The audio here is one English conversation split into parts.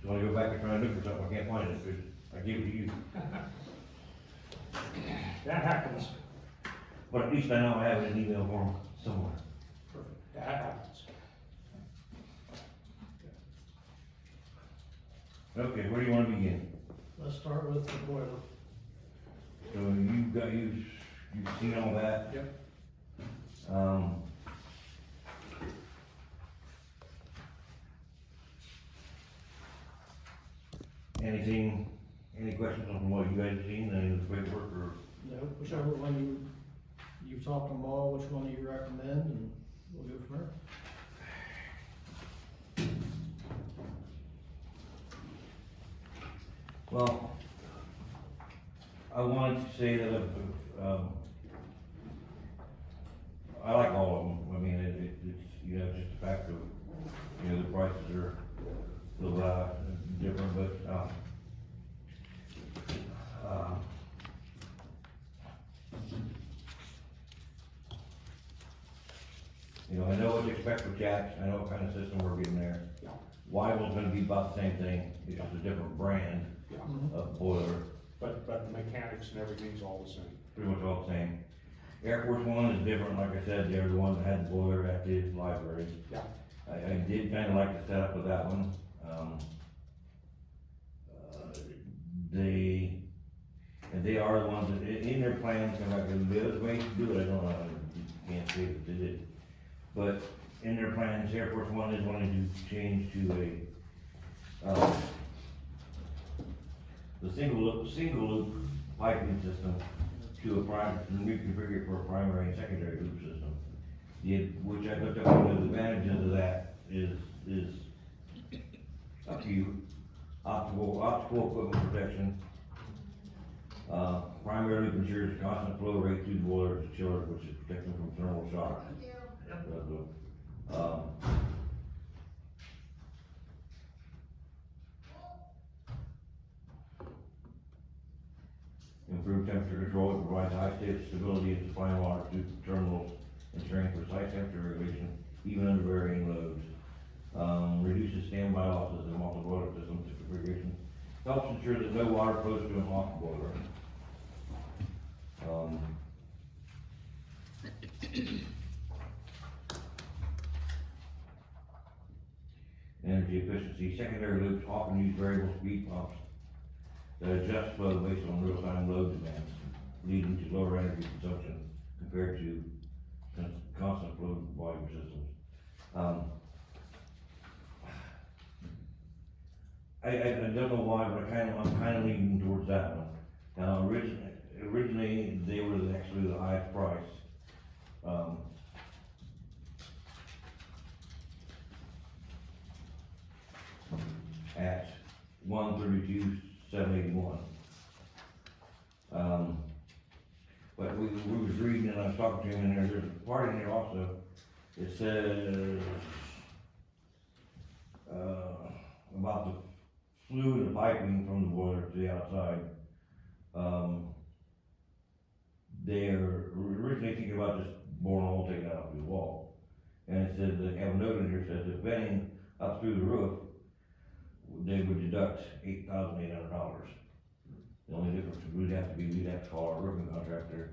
So I go back and try and look for something, I can't find it, because I give it to you. That happens. But at least I know I have it in email form somewhere. Perfect. That happens. Okay, where do you wanna begin? Let's start with the boiler. So you've seen all that? Yep. Any questions on what you guys seen, any of the paperwork, or? No, whichever one you've talked to them all, which one you recommend, and we'll go from there. Well, I wanted to say that, I like all of them, I mean, it's, you know, just the fact of, you know, the prices are a little, different, but, you know, I know what to expect with jacks, I know what kind of system we're getting there. Yeah. Wyville's gonna be about the same thing, it's just a different brand Yeah. of boiler, But the mechanics and everything's all the same. pretty much all the same. Air Force One is different, like I said, they're the one that had the boiler at the library. Yeah. I did kinda like the setup of that one, they are the ones that, in their plans, they're not gonna be other ways to do it, I don't know, I can't say that they did. But in their plans, Air Force One is wanting to change to the single loop piping system to reconfigure it for a primary and secondary loop system. Which I looked up, one of the advantages of that is up to you, optical equipment protection. Primary loop ensures a constant flow rate through the boiler to chiller, which is protecting from thermal shock. Improved temperature control, it provides high state stability in supplying water to terminals, ensuring precise temperature regulation even under varying loads. Reduces standby losses in multi-boiler system configuration. Helps ensure that no water flows to an off boiler. Energy efficiency, secondary loops often use variable speed pumps that adjust flow based on real-time load demands, leading to lower energy consumption compared to constant flow volume systems. I don't know why, but I'm kinda leaning towards that one. Now, originally, they were actually the highest price. At $132,781. But we was reading, and I was talking to him, and there's a part in there also, it says, about the fluid and piping from the boiler to the outside. They're originally thinking about just boring a hole, taking it out through the wall. And it says, they have a note in here, says if venting up through the roof, they would deduct $8,800. The only difference we'd have to call our roofing contractor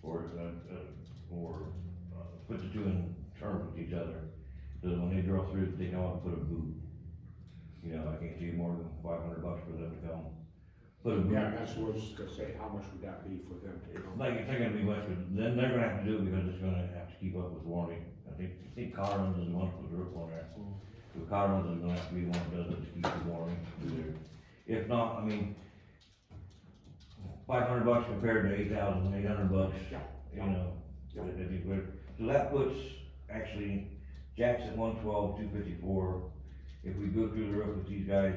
or put the two in terms with each other. So that when they drill through, they come up and put a boot. You know, I can't see more than $500 for them to come put a boot. Yeah, that's what I was just gonna say, how much would that be for them to, Like, it's not gonna be much, but then they're gonna have to do it because it's gonna have to keep up with warranty. I think Collins is the one for the roof on there. So Collins is gonna have to be the one that does it to keep the warranty. If not, I mean, $500 compared to $8,800, you know. So that puts, actually, Jack's at 112, 254. If we go through the roof with these guys,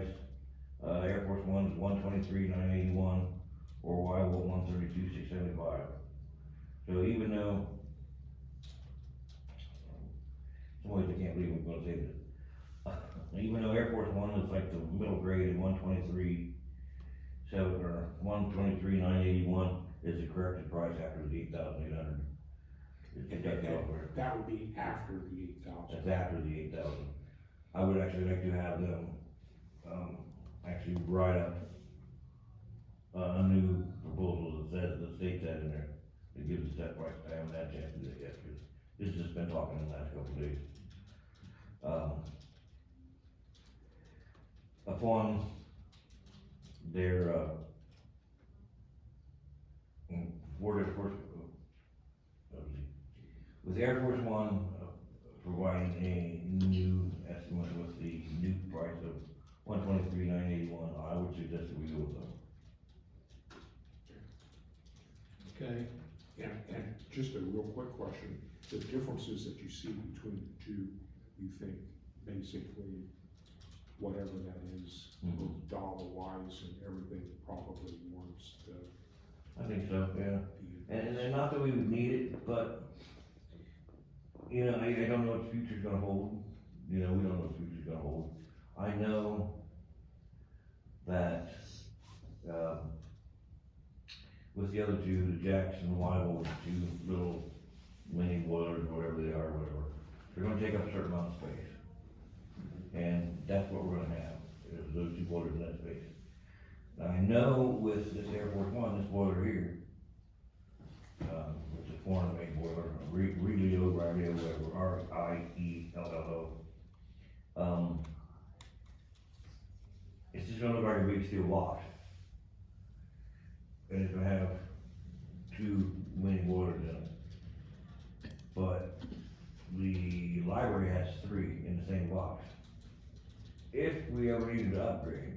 Air Force One's 123,981, or Wyville 132,675. So even though, some ways I can't believe I'm gonna say this. Even though Air Force One is like the middle grade at 123,981 is the corrected price after the 8,800. that would be after the 8,000. That's after the 8,000. I would actually like to have them actually write up a new proposal that states that in there, that gives us that price. I haven't had a chance to do that yet, because this has just been talking in the last couple of days. Upon their, Board Air Force, with Air Force One providing a new estimate with the new price of $123,981, I would suggest that we go with them. Okay, And just a real quick question, the differences that you see between the two, you think basically whatever that is, both dollar wise and everything probably warrants the. I think so, yeah. And not that we would need it, but, you know, I don't know what the future's gonna hold. You know, we don't know what the future's gonna hold. I know that, with the other two, the Jacks and the Wyville, the two little mini boilers or whatever they are, whatever, they're gonna take up a certain amount of space. And that's what we're gonna have, is those two boilers in that space. Now, I know with this Air Force One, this boiler here, it's a 408 boiler, Riello, whatever, Riello. It's just gonna look like a big steel box. And it's gonna have two mini boilers in it. But the library has three in the same box. If we ever needed to upgrade,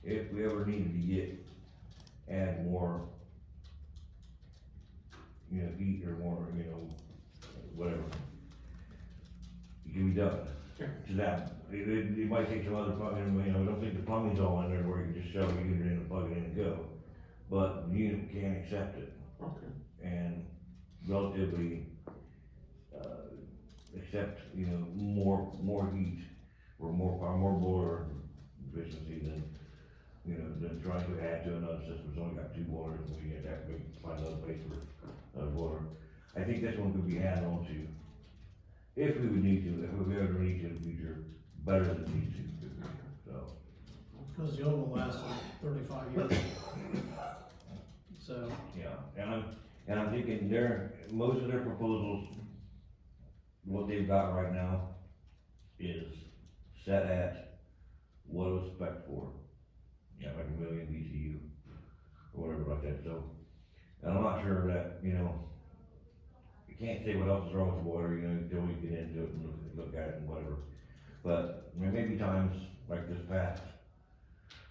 if we ever needed to add more, you know, heat or more, you know, whatever, it can be done. To that, it might take some other plumbing, you know, I don't think the plumbing's all in there where you can just shove a unit in and plug it in and go. But the unit can accept it. Okay. And relatively, accept, you know, more heat or more boiler efficiency than, you know, than trying to add to another system. It's only got two boilers and we have to find another place for another boiler. I think this one could be added on to, if we would need to, if we ever need to in the future, better than these two, so. because the other one lasted 35 years. So, Yeah, and I'm thinking most of their proposals, what they've got right now is set at what it was spec for. Yeah, like 1 million BTU, or whatever like that, so, and I'm not sure that, you know, you can't say what else is wrong with the water, you know, until we get into it and look at it and whatever. But there may be times, like this past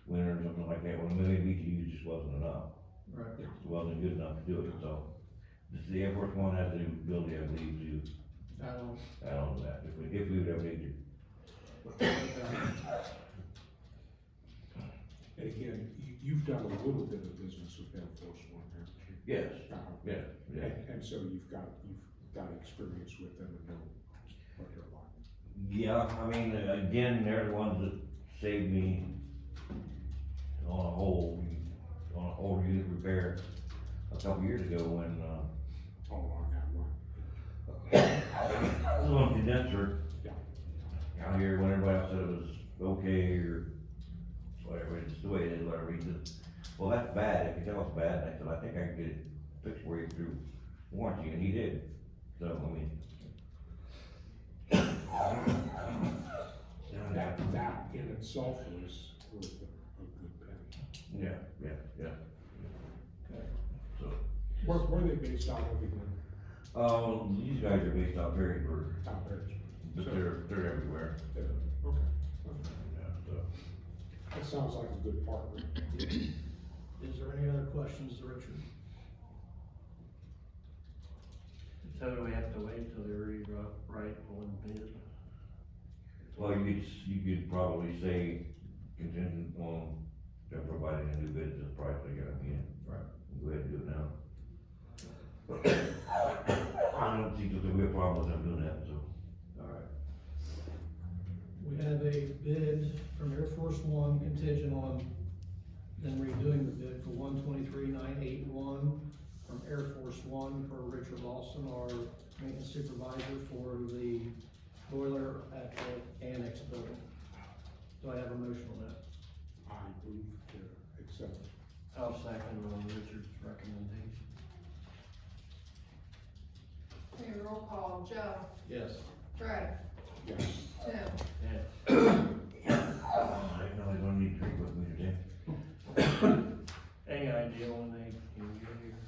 winter or something like that, when 1 million BTU just wasn't enough. right, It wasn't good enough to do it, so, the Air Force One has the ability, I believe, to I don't, add on to that, if we would ever need to. And again, you've done a little bit of business with Air Force One, haven't you? Yes, Uh-huh. yeah. And so you've got experience with them and know what they're like. Yeah, I mean, again, they're the ones that saved me on a whole unit repair a couple years ago when, All on that one. I was on condenser Yeah. out here when everybody else said it was okay or whatever, it's the way it is, whatever. He said, well, that's bad, if you tell it's bad, and I said, I think I can get it fixed for you through warranty, and he did, so, I mean. That in itself was worth a good penny. Yeah. okay. So, Where are they based out of again? these guys are based out of Perrysburg, Out there. but So- they're everywhere, Okay. yeah, so. That sounds like a good partner. Is there any other questions, Richard? So do we have to wait till they rewrite one bid? Well, you could probably say contingent on them providing a new bid at the price they got me in. Right. Go ahead and do it now. I don't think there'll be a problem with them doing that, so. Alright. We have a bid from Air Force One contingent on them redoing the bid for $123,981 from Air Force One for Richard Lawson, our maintenance supervisor for the boiler at the annex building. Do I have a motion on that? Yes. Fred, Yes. Tim. Yeah. I know I don't need to drink with me today. Any idea when they can get here?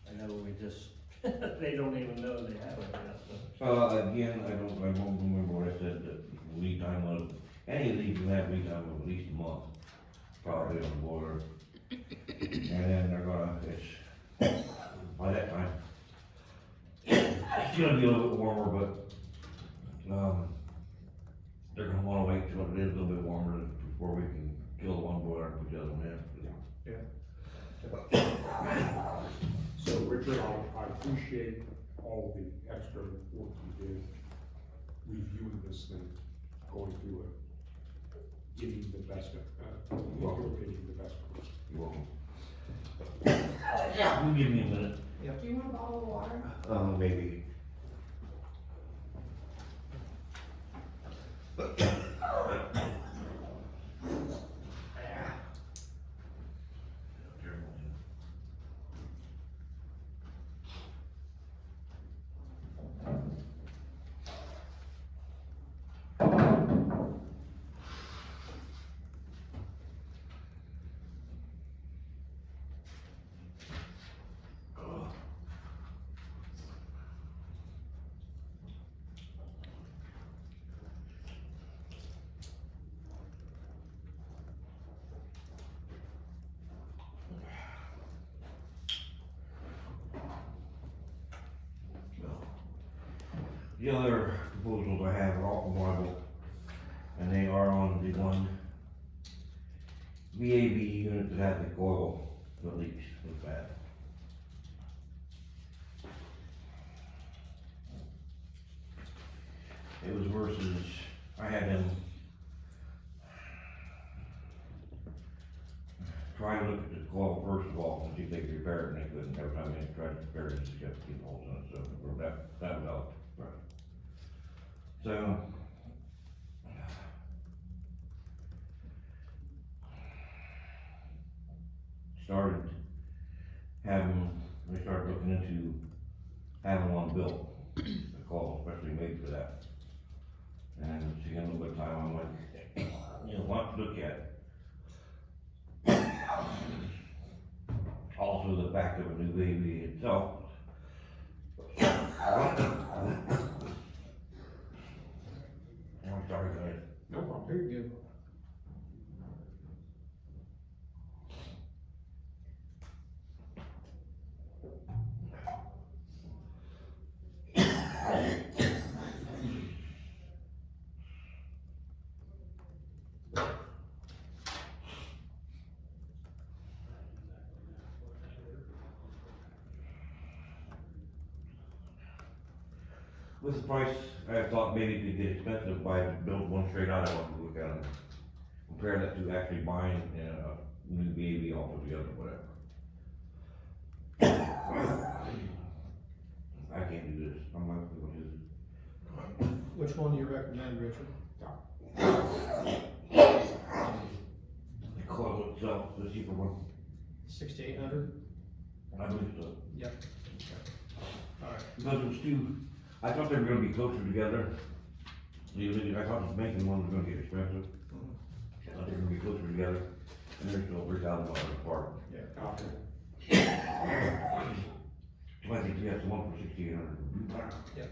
I know we just, they don't even know they have it yet, so. Again, I won't remember what I said, the lead time was, any of these will have lead time of at least a month, probably on the boiler. And then they're gonna, by that time, it's gonna be a little bit warmer, but, they're gonna wanna wait till it is a little bit warmer before we can kill the one boiler and put the other one in. So Richard, I appreciate all the extra work you did reviewing this thing, going through it, getting the best, your opinion, the best person. You're welcome. Yeah, you give me a minute. Do you want a bottle of water? Maybe. The other proposals I have are all from Bible, and they are on the one VAB unit that has the coil that leaks with bad. It was versus, I had them try to look at the coil first of all, and see if they could repair it, and they couldn't. Every time they tried to repair it, just kept getting holes in it, so that was out. Right. So, we started looking into having one built, a coil especially made for that. And seeing a little bit of time, I'm like, you know, why don't you look at it? Also the fact of a new baby itself. I'm sorry, guys. No problem. Very good. With the price, I thought maybe it could get expensive by build one straight out, I want to look at them. Compare that to actually buying a new baby all put together, whatever. I can't do this, I'm not gonna do this. Which one do you recommend, Richard? The coil itself, the cheaper one, 6,800? I believe so. Yep. Alright. Because it was too, I thought they were gonna be closer together. I thought the banking one was gonna get expensive. I thought they were gonna be closer together, and they're still $3,000 apart. Yeah. Okay. So I think that's the one for 6,800. Yep.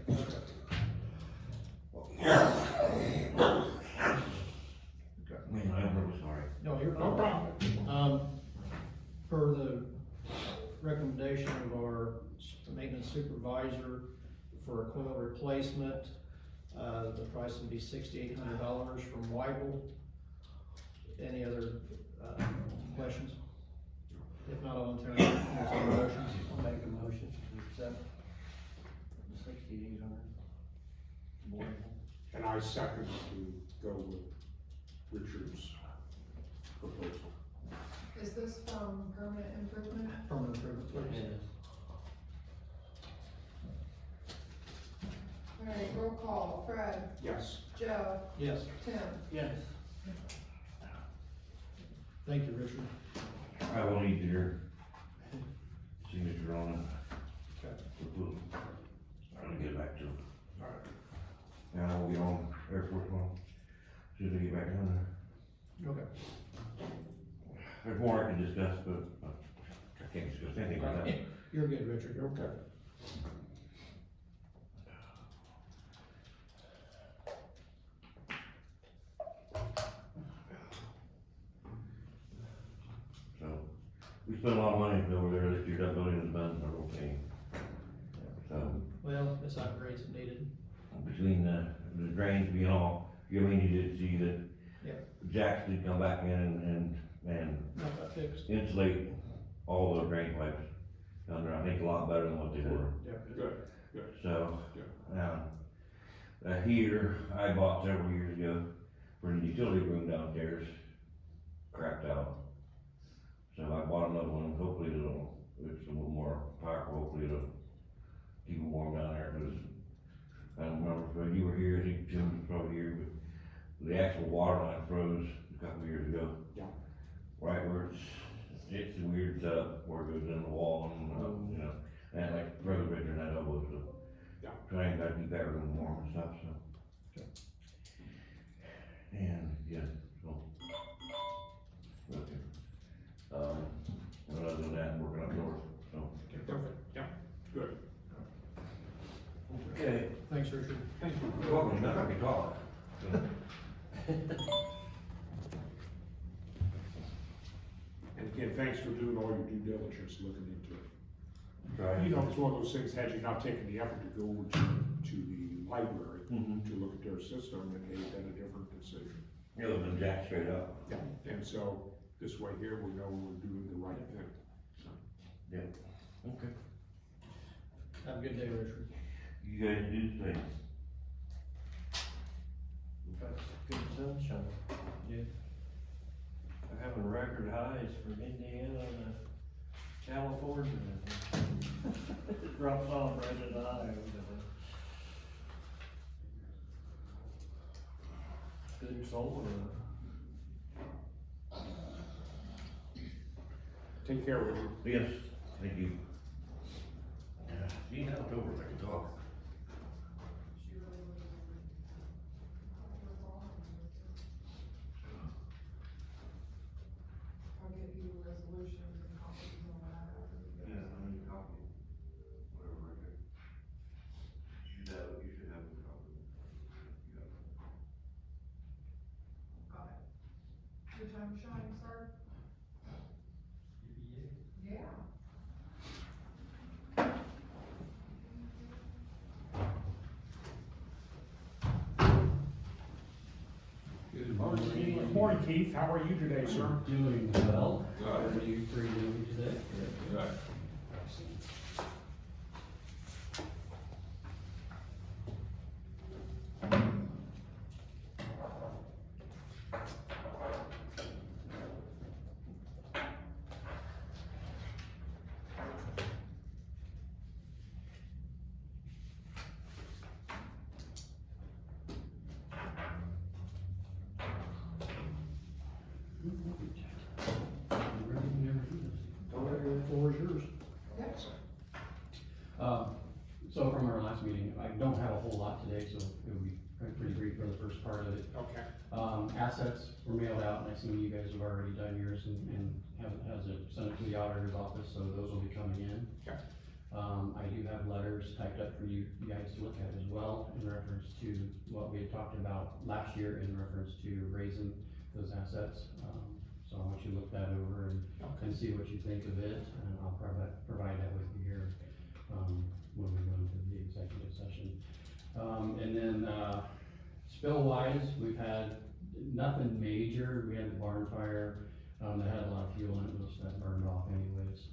Man, I'm really sorry. No, you're No fine. problem. Per the recommendation of our maintenance supervisor for a coil replacement, the price would be $6,800 from Weibel. Any other, questions? If not, I'll entertain a motion. I'll make a motion to accept the 6,800. And I second to go with Richard's proposal. Is this from permanent improvement? Permanent improvement, please. Yes. Alright, roll call, Fred, Yes. Joe, Yes, Tim. Yes. thank you, Richard. I will need your signature on it. Okay. I'll get it back to him. and I'll get on Air Force One, as soon as I get back down there. Okay. There's more I can discuss, but I can't discuss anything right now. You're good, Richard. Okay. So, we spent a lot of money over there this year, that building has been a real pain. So, Well, it's upgrades needed. between the drains being all, you did see that Yeah. Jack's did come back in and Not that fixed. insulate all the drain pipes down there, I think a lot better than what they were. Good, good. So, a heater I bought several years ago for the utility room downstairs, crapped out. So I bought another one, hopefully it's a little more powerful, hopefully it'll keep it warm down there, cause I don't remember if you were here, I think Jim was probably here, but the actual water line froze a couple years ago. Yeah. Right where it's a weird setup where it goes in the wall and, you know, and like froze right there in that elbow, so. Yeah. Trying to keep that room warm and stuff, so. Okay. And, yeah, so. Okay. And other than that, working up north, so. Okay, perfect, yeah, good. Okay. Thanks, Richard. Thank you. You're welcome, now I can talk. And again, thanks for doing all your due diligence, looking into it. Right. You know, it's one of those things, had you not taken the effort to go over to the library Mhm. to look at their system, and they've got a different decision. Yeah, than Jack straight up. Yeah, and so, this way here, we know we're doing the right thing, so. Okay. Have a good day, Richard. You guys do the same. Got good sunshine. Yeah. We're having record highs from Indiana to California. It drops off right at the high. Good solar. Take care, Richard. Yes, thank you. See, now it's over, I can talk. I'll get you resolutions and copies and all that. Yeah, I need a copy, whatever I get. You should have a copy. Got it. Your time to shine, sir. Yeah. Good morning. Good morning, Keith, how are you today, sir? Doing well. How are you three doing today? Good. The floor is yours. Yep. So from our last meeting, I don't have a whole lot today, so it will be pretty brief for the first part of it. Okay. Assets were mailed out, and I assume you guys have already done yours and has it sent it to the auditor's office, so those will be coming in. Okay. I do have letters typed up for you guys to look at as well, in reference to what we had talked about last year in reference to raising those assets. So I want you to look that over and see what you think of it, and I'll provide that with you here, when we go into the executive session. And then, spill wise, we've had nothing major. We had the barn fire, that had a lot of fuel in it, most of that burned off anyways.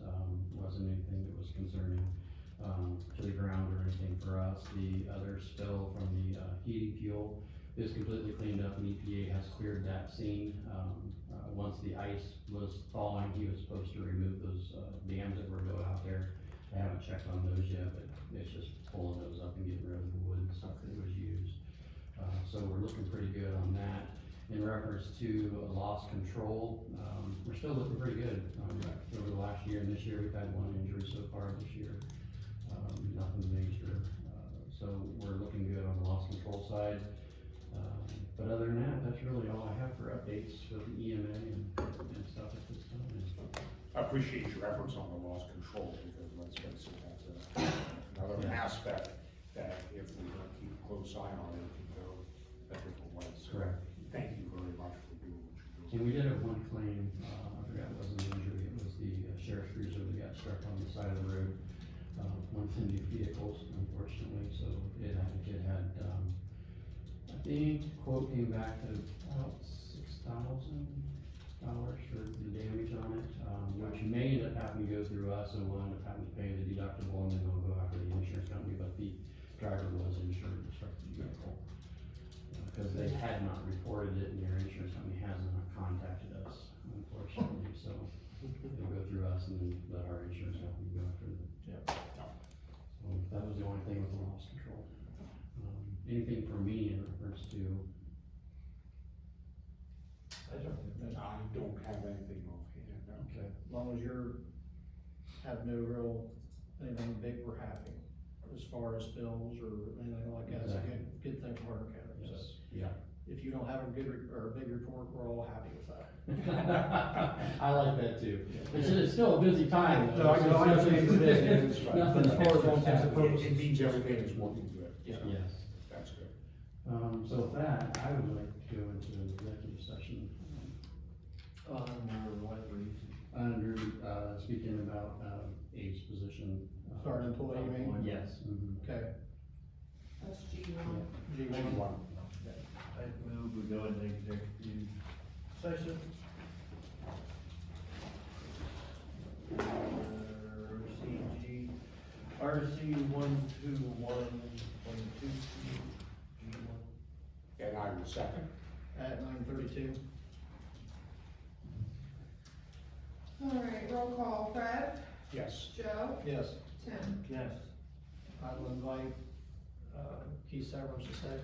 Wasn't anything that was concerning, to the ground or anything for us. The other spill from the, heating fuel is completely cleaned up, and EPA has cleared that scene. Once the ice was thawing, he was supposed to remove those, dams that were built out there. I haven't checked on those yet, but it's just pulling those up and getting rid of the wood and stuff that was used. So we're looking pretty good on that. In reference to loss control, we're still looking pretty good. Over the last year and this year, we've had one injury so far this year. Nothing major. So we're looking good on the loss control side. side. But other than that, that's really all I have for updates with the EMA and stuff at this time. I appreciate your efforts on the loss control, because let's face it, that's another Yeah. aspect that if we don't keep a close eye on it, it can go a different way. So Correct. thank you very much for doing what you're And doing. we did have one claim, I forgot it wasn't an injury, it was the sheriff's cruiser that got struck on the side of the road. One of the vehicles, unfortunately, so it had, I think quote came back to about $6,000 for the damage on it, which may end up having to go through us, and we'll end up having to pay the deductible, and then they'll go after the insurance company, but the driver was insured to struck the vehicle. Because they had not reported it, and their insurance company has not contacted us, unfortunately, so they go through us, and then let our insurance company go after them. Yep. So that was the only thing with the loss control. Anything from me in reference to, I don't think that, I don't have anything offhand, no. okay, as long as have no real, anything big, we're happy. As far as bills or anything like that, it's a good thing for our county, so. yes, yeah. If you don't have a or a big report, we're all happy with that. I like that too. It's still a busy time. though. No, I know, I understand the business, Nothing- but nothing as far as all intents and It purposes. means everything is working good. Yeah. Yes. That's good. So with that, I would like to go into an executive session, Under what reason? under, speaking about, Abe's position. Starting employee, you mean? Yes. Mhm. Okay. That's G1. G1. I move we go into executive session. RC 121.22 G1. And I will second. At 9:32. All right, roll call, Fred, Yes. Joe, Yes. Tim. Yes. I will invite, Keith Severance to stay.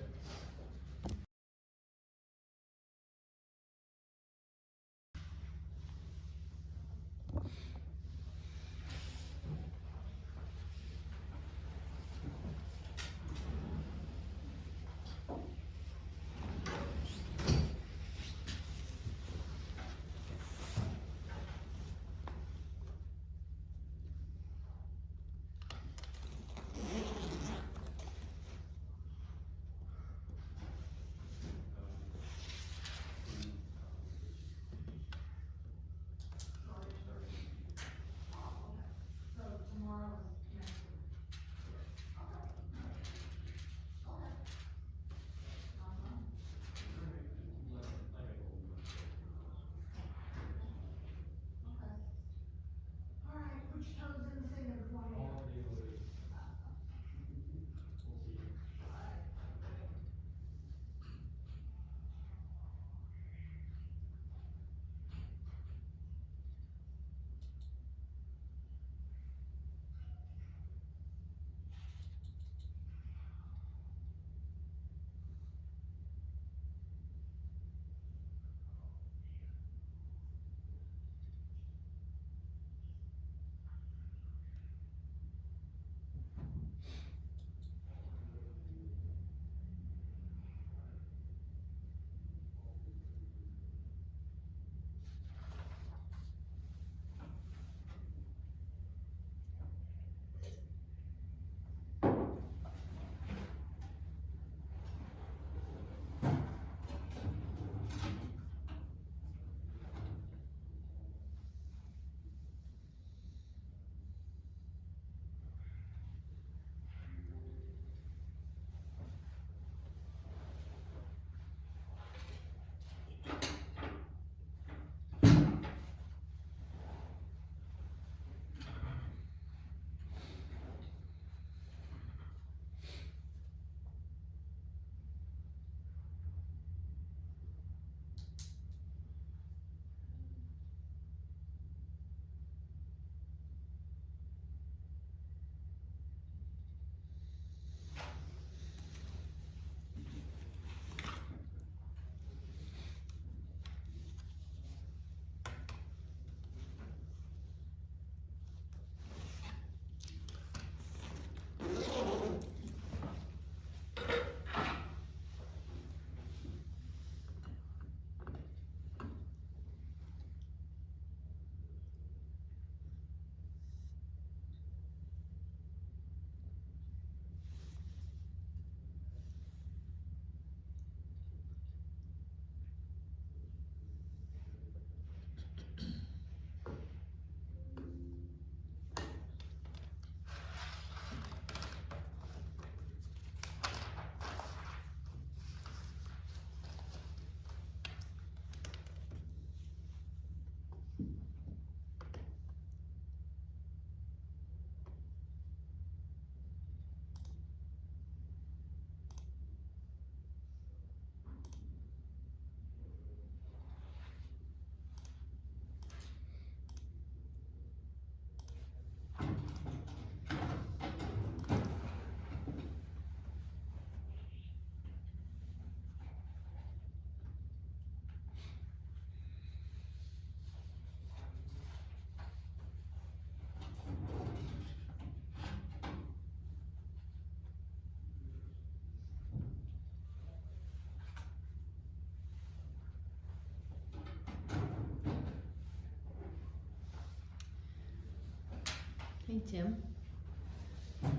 Hey, Tim.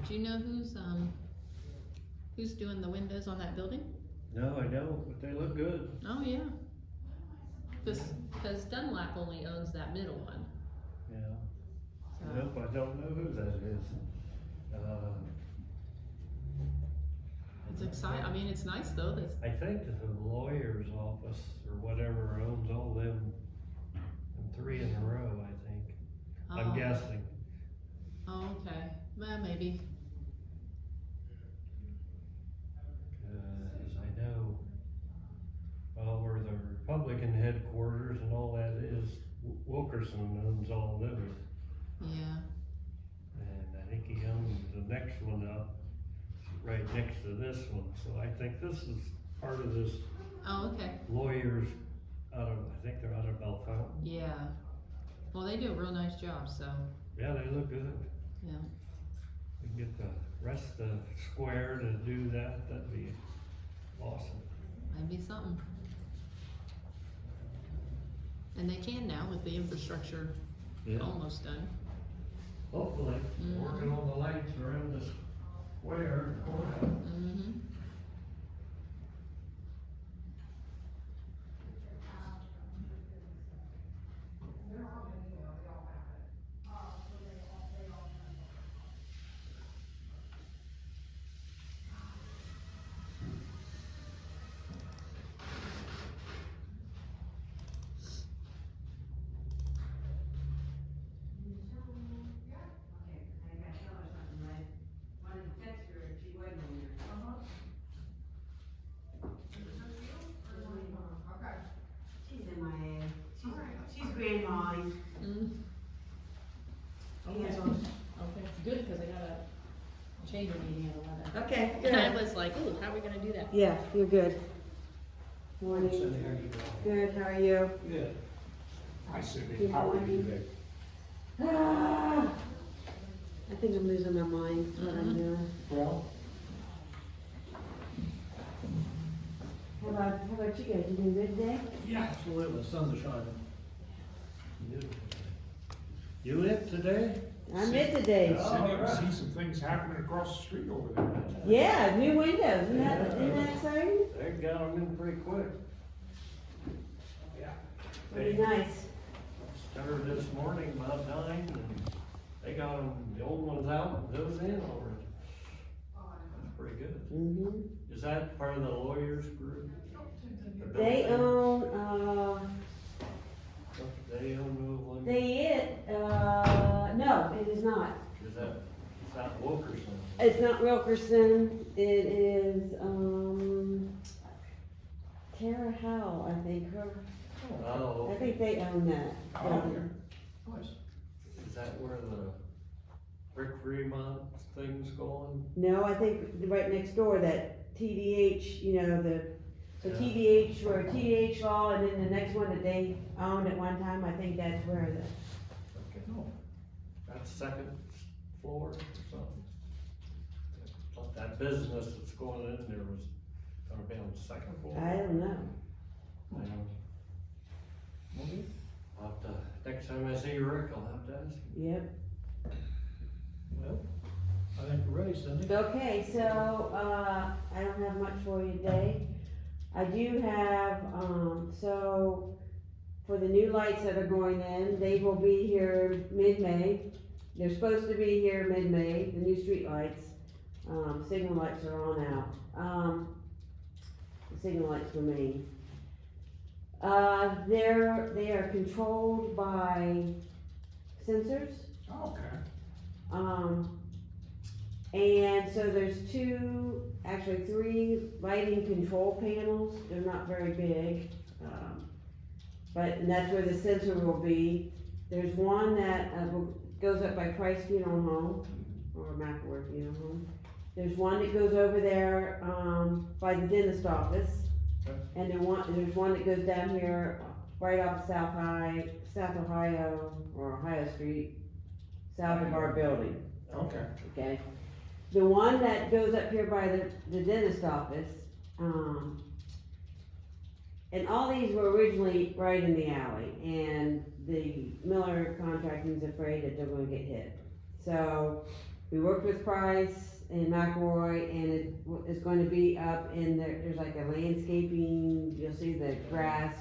Do you know who's doing the windows on that building? No, I don't, but they look good. Oh, yeah. Cause Dunlap only owns that middle one, Yeah. so. Nope, I don't know who that is. It's exciting, I mean, it's nice though, that's, I think the lawyer's office or whatever owns all them, and 3 in a row, I think. I'm oh, guessing. oh, okay, well, maybe, As I know, well, where the Republican headquarters and all that is, Wilkerson owns all those. yeah, And I think he owns the next one up, right next to this one, so I think this is part of this oh, okay, lawyers out of, I think they're out of Bellefonte. yeah. Well, they do a real nice job, so, Yeah, they look good. yeah, We can get the rest of the square to do that, that'd be awesome. that'd be something. And they can now with the infrastructure almost done. Hopefully, Mhm. working on the lights around the square, courthouse. Mm-hmm. Okay. She's MIA. She's grandma. Mm. Yeah. Okay, good, cause I got a chamber meeting at 11. Okay, And I good. was like, ooh, how are we gonna do that? Yeah, you're good. Morning. Good, how are you? Good. Hi Cindy, Good how are you morning. today? Ah, I think I'm losing my mind, what I'm Mhm. doing. Well, How about you guys, you doing good today? yeah. Absolutely, sun's shining. You in today? I'm in today. Oh. Cindy, I see some things happening across the street over there. Yeah, new windows, isn't that exciting? They got them in pretty quick. Yeah. Pretty nice. Started this morning about 9, and they got them, the old ones out, and those in already. That's pretty good. Mm-hmm. Is that part of the lawyers group? The They building? own, They own the one? no, it is not. Is that Wilkerson? It's not Wilkerson, it is, Tara Howell, I think, Oh, I okay. think they own that Oh, building. Nice. Is that where the Rick Fremont thing's going? No, I think right next door, that TDH, you know, the Yeah. TDH, where TDH law, and then the next one that they owned at one time, I think that's where the, Okay. That's second floor or something? Thought that business that's going in there was gonna be on the second floor. I don't know. I don't. I'll have to, next time I see Rick, I'll have to ask him. Yep. Well, I think we're ready, Cindy. Okay, so, I don't have much for you today. I do have, so, for the new lights that are going in, they will be here mid-May. They're supposed to be here mid-May, the new street lights. Signal lights are on out. The signal lights remain. They are controlled by sensors. Okay. And so there's actually three lighting control panels, they're not very big. And that's where the sensor will be. There's one that, goes up by Price Funeral Home, or McElroy Funeral Home. There's one that goes over there, by the dentist office. Okay. And there's one that goes down here, right off South Ohio, or Ohio Street, south of our building. Okay. Okay, the one that goes up here by the dentist office, and all these were originally right in the alley, and the Miller Contracting's afraid that they're gonna get hit. So, we worked with Price and McElroy, and it is going to be up in there, there's like a landscaping, you'll see the grass.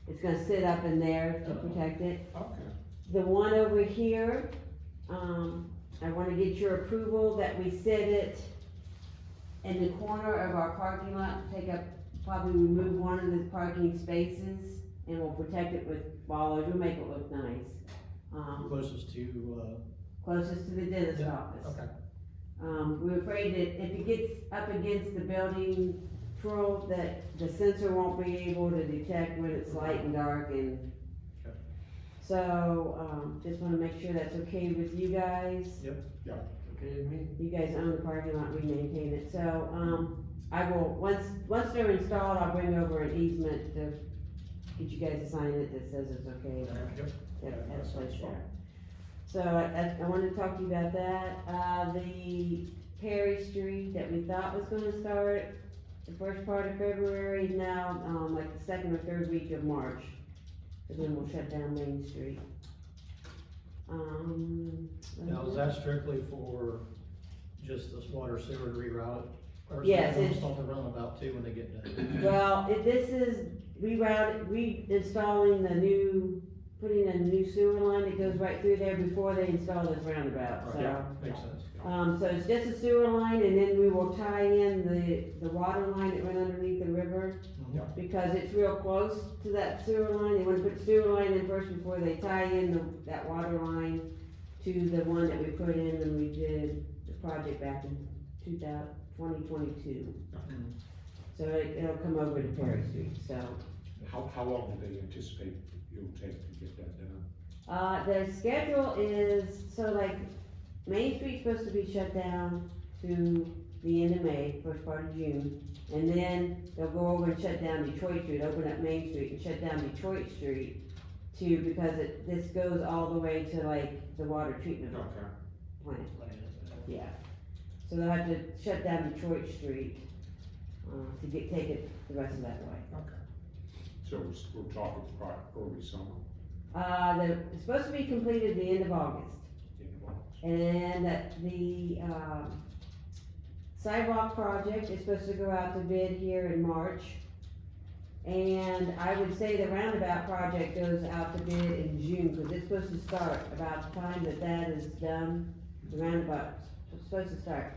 It's gonna sit up in there to protect it. Okay. The one over here, I wanna get your approval that we set it in the corner of our parking lot, probably remove one of the parking spaces, and we'll protect it with bollards, we'll make it look nice. Closest to, Closest to the dentist Yeah, office. okay. We're afraid that if it gets up against the building twirl, that the sensor won't be able to detect when it's light and dark and. Okay. So, just wanna make sure that's okay with you guys. Okay, with me? You guys own the parking lot, we maintain it, so, I will, once they're installed, I'll bring over an easement to get you guys to sign it that says it's okay. Yep. Yep, Yeah, that's that sounds there. fine. So I wanted to talk to you about that, the Perry Street that we thought was gonna start the first part of February, is now, like the second or third week of March, is when we'll shut down Main Street. Now, is that strictly for just this water sewer to reroute it? Or is Yes, that gonna it's- start the roundabout too when they get done? Well, this is reinstalling putting a new sewer line that goes right through there before they install this roundabout, so. Yeah, makes sense. So it's just a sewer line, and then we will tie in the water line that went underneath the river, Mhm. because it's real close to that sewer line, they wanna put the sewer line in first before they tie in that water line to the one that we put in when we did the project back in 2022. Mhm. So it'll come over to Perry Street, so. How long do they anticipate it'll take to get that done? The schedule is, so like, Main Street's supposed to be shut down to the end of May, first part of June. And then they'll go over and shut down Detroit Street, open up Main Street and shut down Detroit Street because this goes all the way to like the water treatment Okay. plant. Yeah. So they'll have to shut down Detroit Street, to take it the rest of that way. Okay. So we're talking early summer, It's supposed to be completed the end of August. in August. And the, sidewalk project is supposed to go out to bid here in March. And I would say the roundabout project goes out to bid in June, cause it's supposed to start about the time that is done, the roundabout's supposed to start.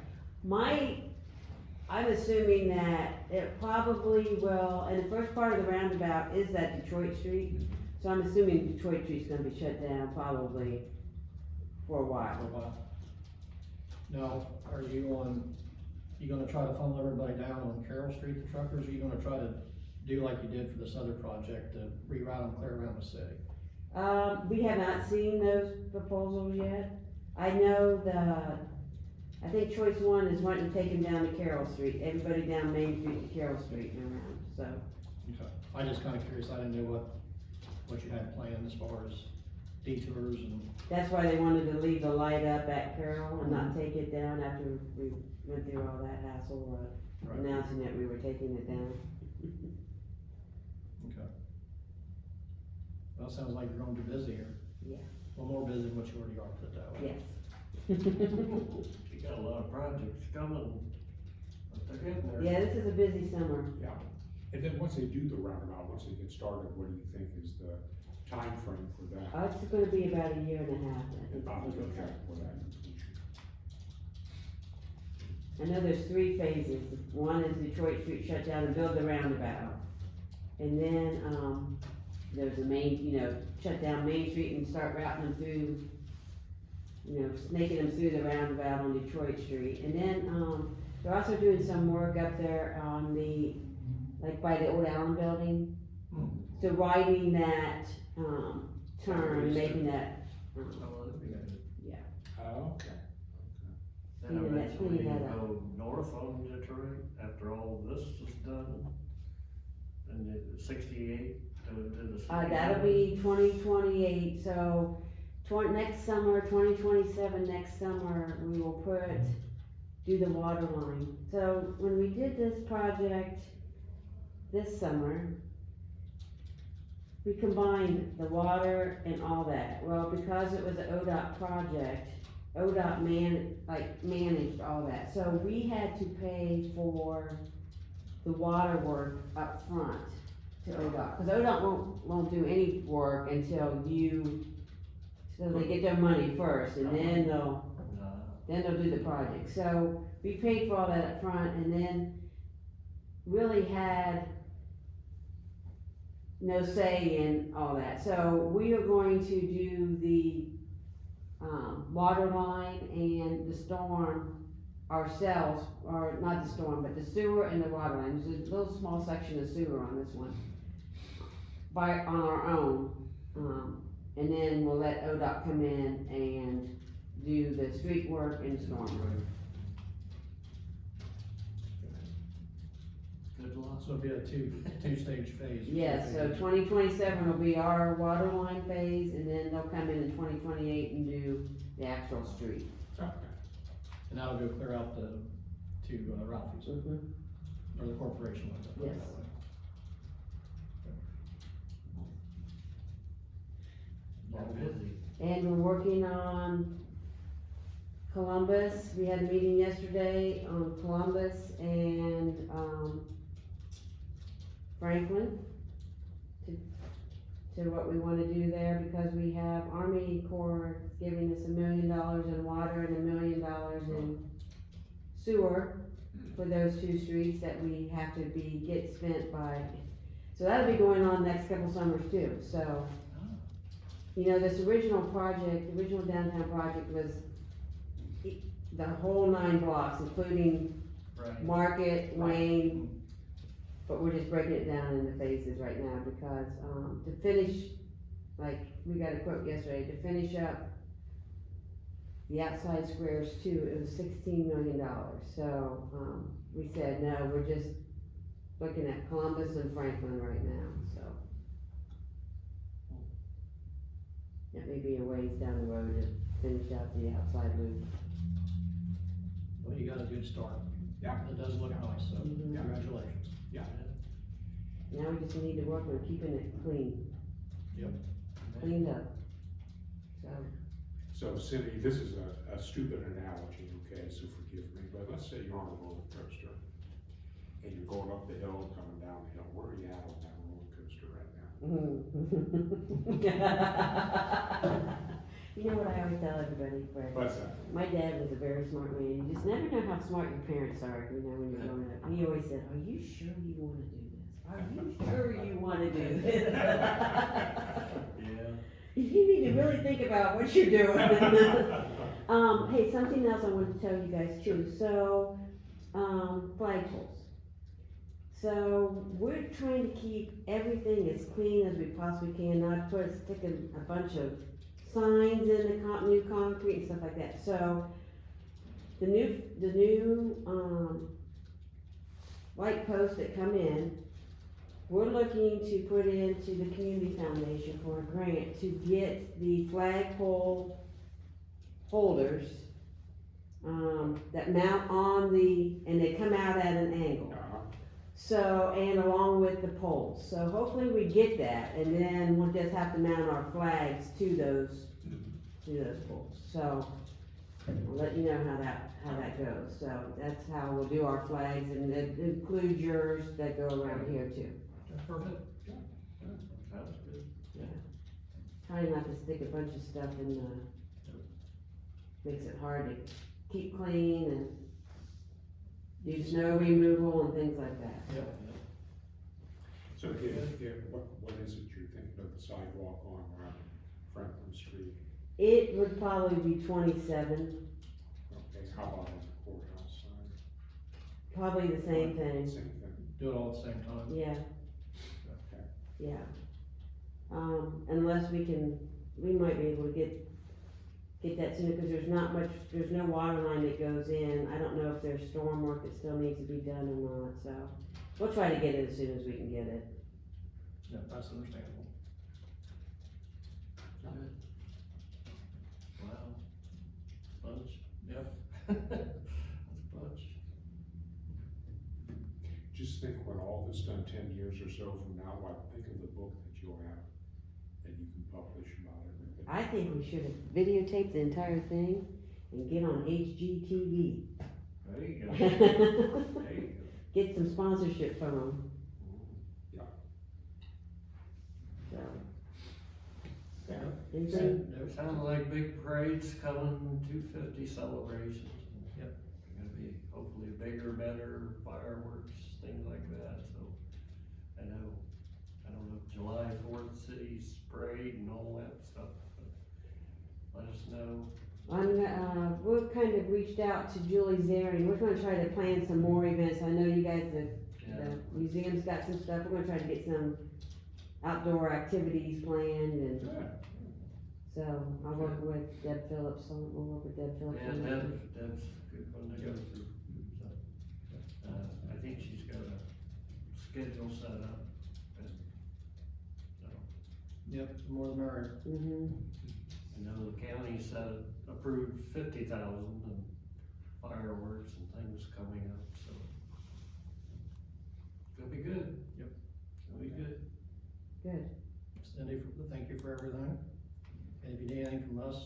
I'm assuming that it probably will, and the first part of the roundabout is that Detroit Street, so I'm assuming Detroit Street's gonna be shut down probably for a while. For a while. Now, are you gonna try to funnel everybody down on Carroll Street, the truckers, or are you gonna try to do like you did for this other project, to reroute them clear around the city? We have not seen those proposals yet. I know I think choice one is wanting to take them down to Carroll Street, everybody down Main Street to Carroll Street and around, so. Okay. I'm just kinda curious, I didn't know what you had planned as far as detours and. That's why they wanted to leave the light up at Carroll and not take it down after we went through all that hassle of Right. announcing that we were taking it down. Okay. Well, sounds like you're gonna be busy here. Yeah. Well, more busy than what you already are, put it that way. Yes. You got a lot of projects coming, but they're getting there. Yeah, this is a busy summer. Yeah. And then once they do the roundabout, once they get started, what do you think is the time frame for that? It's gonna be about a year and a half, I think. About the for that completion? I know there's 3 phases. One is Detroit Street shut down and build the roundabout. And then, there's shut down Main Street and start routing them through, snaking them through the roundabout on Detroit Street. And then, they're also doing some work up there on like by the old Allen building. Hmm. So widening that, turn, making that, Oh, that'd be good. Oh, okay. Then Cleaning that- eventually cleaning you that go north on Detroit, after all this is done. And the 68, to the. that'll be 2028, so next summer, 2027, next summer, we will do the water line. So when we did this project this summer, we combined the water and all that. Well, because it was an ODOT project, ODOT managed all that, so we had to pay for the water work up front to ODOT, cause ODOT won't do any work until so they get their money first, and then they'll do the project, so we paid for all that up front, and then really had no say in all that, so we are going to do the, water line and the storm ourselves, or not the storm, but the sewer and the water line, there's a little small section of sewer on this one, on our own, and then we'll let ODOT come in and do the street work and storm work. Good luck. So it'll be a two-stage phase. Yes, so 2027 will be our water line phase, and then they'll come in 2028 and do the actual street. Okay. And that'll go clear out to Ralphie's, or the corporation ones. Yes. You're busy. And we're working on Columbus, we had a meeting yesterday on Columbus and, Franklin, to what we wanna do there, because we have Army Corps giving us $1 million in water and $1 million in sewer for those two streets that we have to get spent by, so that'll be going on next couple summers too, so. You know, this original downtown project was the whole 9 blocks, including Right. Market, Wayne, but we're just breaking it down into phases right now, because, to finish, like, we got a quote yesterday, to finish up the outside squares too, it was $16 million, so, we said, no, we're just looking at Columbus and Franklin right now, so. That may be a ways down the road to finish out the outside loop. Well, you got a good start. Yeah. It does look nice, so Mhm. congratulations. Now we just need to work on keeping it clean. Yep. Cleaned up. So Cindy, this is a stupid analogy, okay, so forgive me, but let's say you're on a roller coaster and you're going up the hill, coming down the hill, where are you at on that roller coaster right now? You know what I always tell everybody, Fred? What's that? My dad was a very smart man. You just never know how smart your parents are, you know, when you're growing up. He always said, are you sure you wanna do this? Are you sure you wanna do this? Yeah. You need to really think about what you're doing. Hey, something else I wanted to tell you guys too, so, flagpoles. So, we're trying to keep everything as clean as we possibly can, not stick a bunch of signs in the new concrete and stuff like that, so, the new, light posts that come in, we're looking to put into the community foundation for a grant to get the flagpole holders, that mount on and they come out at an angle. So, and along with the poles, so hopefully we get that, and then we'll just have to mount our flags to those poles, so. I'll let you know how that goes, so that's how we'll do our flags, and it includes yours that go around here too. Perfect. Sounds good. Try not to stick a bunch of stuff in makes it hard to keep clean and do snow removal and things like that. Yep. So what is it you're thinking of the sidewalk on around Franklin Street? It would probably be 27, Okay, how about on the courthouse side? probably the same thing, Same thing, Do it all at the same time. yeah, okay. yeah. Unless we might be able to get that sooner, cause there's no water line that goes in. I don't know if there's storm work that still needs to be done or not, so we'll try to get it as soon as we can get it. Yeah, that's understandable. Good. Wow. Bunch. Yep. That's a bunch. Just think when all this done 10 years or so from now, like, think of the book that you'll have that you can publish about everything. I think we should have videotaped the entire thing and get on HGTV. There you go. There you Get some sponsorship from them. Yeah. So. Yeah. Anything? go. Sounds like big parades coming, 250 celebrations. Yep. Gonna be hopefully bigger, better fireworks, things like that, so. I don't know, July 4th city's parade and all that stuff, but let us know. We've kind of reached out to Julie Zaring, we're gonna try to plan some more events, I know you guys have, Yeah. the museum's got some stuff, we're gonna try to get some outdoor activities planned, and Good. so I'll work with Deb Phillips, we'll work with Deb Phillips. Yeah, on that. Deb's a good one to go through, so. I think she's got a schedule set up, and, so. Yep, the more the merrier. Mhm. I know the county said, approved 50,000 and fireworks and things coming up, so. It'll be good. Yep. It'll be good. Good, Cindy, thank you for everything. And if you need anything from us,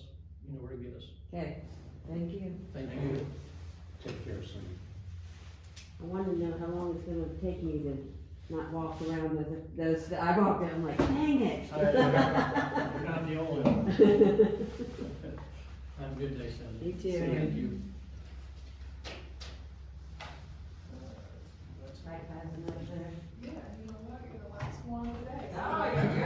you know where to get us. okay, thank you. Thank you. Take care, Cindy. I wanted to know how long it's gonna take you to not walk around with those, I walked out, I'm like, dang it. You're not the only one. Have a good day, Cindy. You too. Thank you. Right, pass another there. Yeah, you know what, you're the last one today. Oh, you're good.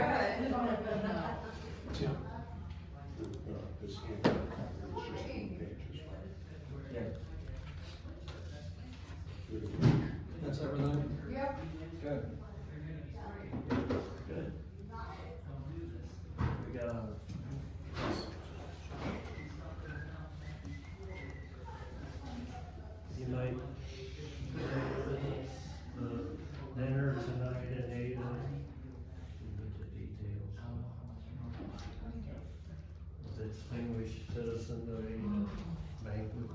This hand, it's just 2 pages, right? Yeah. That's everything? Yep. Good. Good. We got you might, the dinner tonight at 8, get the details. Distinguished citizen of a banquet.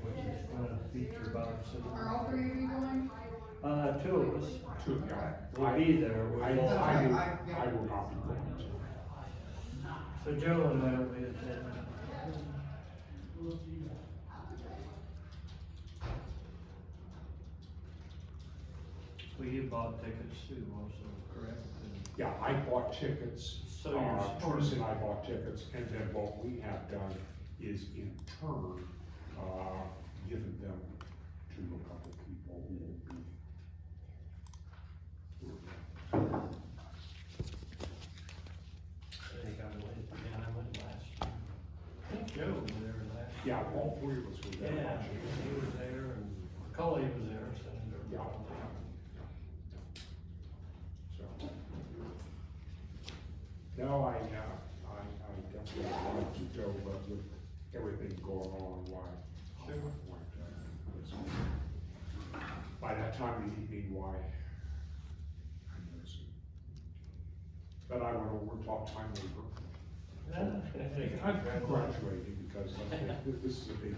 Which is gonna feature Bob Are all three of you going? 2 of us. 2, yeah. We'll be there. We'll I all- will not be going to. So Joe and I will be attending. Well, you bought tickets too also, correct? Yeah, I bought tickets, So you're- Teresa and I bought tickets, and then what we have done is in turn, given them to a couple people who will be. I think I went last year. I think Joe was there last year. Yeah, all 3 of us were there. Yeah, last year. he was there and Cully was there, Senator. Yeah. So. No, I definitely wanted to go, but with everything going on, why? Sure. By that time of the evening, why? I miss it. But I went over and talked time labor. I congratulated because I think this is a big,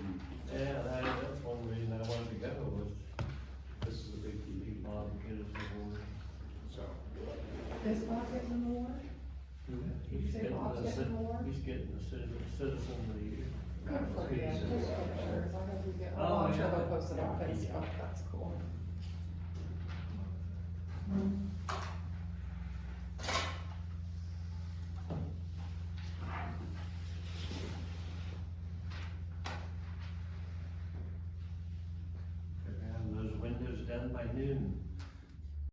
Yeah, that's one reason I wanted to go was this is a big meeting, Bob get his award. so. Is Bob getting an award? He's say getting Bob's the getting an award? He's getting the citizen of the year. Good for you. Just pictures. I hope you get, Oh, I'm sure yeah. they'll post it on Yeah. Facebook. That's cool. They're having those windows done by noon.